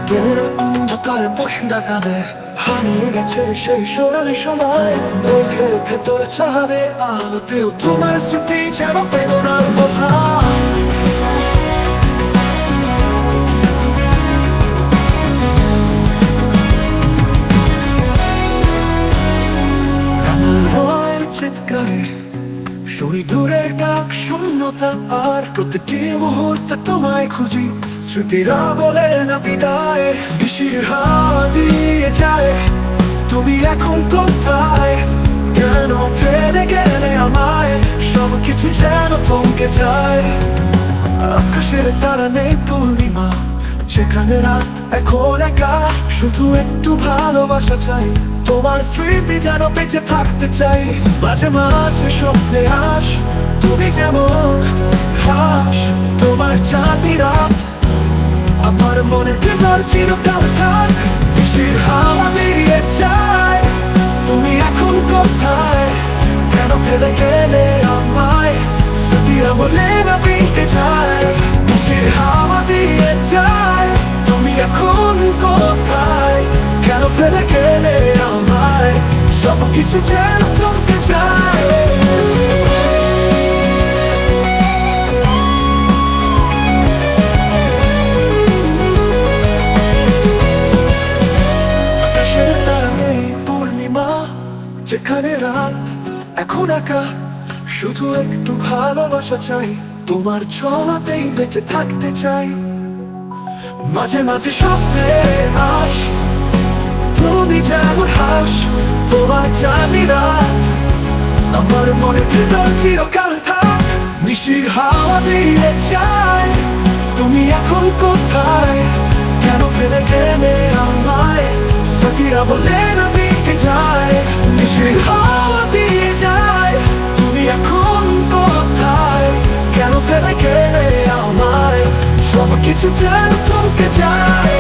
তোর অন্ধকারে বসে কাঁদে হারিয়ে গেছে সেই সোনালি সময় মুখের ভেতর চাঁদে আলোতেও তোমার স্মৃতি যেন বেদনার বোঝা চিৎকারে শুনি দূরের ডাক শূন্যতা আর প্রতিটি মুহূর্তে তোমায় খুঁজি স্মৃতিরা বলে না বিদায় বিশির হাওয়া দিয়ে যায় তুমি এখন কোথায় কেন ফেলে গেলে আমায় সবকিছু যেন থমকে যায় আকাশের তারা নেই পূর্ণিমা সেখানে রাত এখন একা শুধু একটু ভালোবাসা চাই তোমার স্মৃতি যেন বেঁচে থাকতে চাই মাঝে মাঝে স্বপ্নে আস তুমি যেমন হাস তোমার চাঁদি রাত আমার মনে ভেতর চিরকাল থাক বিশির হাওয়া বেরিয়ে যায় তুমি এখন কোথায় কেন ফেলে গেলে আমায় স্মৃতিরা বলে না বিতে যায় বিশির হাওয়া দিয়ে যায় তুমি এখন কোথায় কেন ফেলে গেলে আমায় সবকিছু যেন থমকে যায় আকাশের তারা নেই পূর্ণিমা যেখানে রাত এখন একা শুধু একটু ভালোবাসা চাই তোমার ছোঁয়াতেই বেঁচে থাকতে চাই মাঝে মাঝে স্বপ্নে আস তুমি যেমন হাস তোমার চাঁদি রাত আমার মনে ভেতর চিরকাল থাক নিশির হাওয়া দিয়ে যায় তুমি এখন কোথায় কেন ফেলে গেলে আমায় স্মৃতিরা বলে না বিতে যায় নিশির হাওয়া দিয়ে যায় তুমি এখন কোথায় কেন ফেলে গেলে আমায় সবকিছু যেন থমকে যায়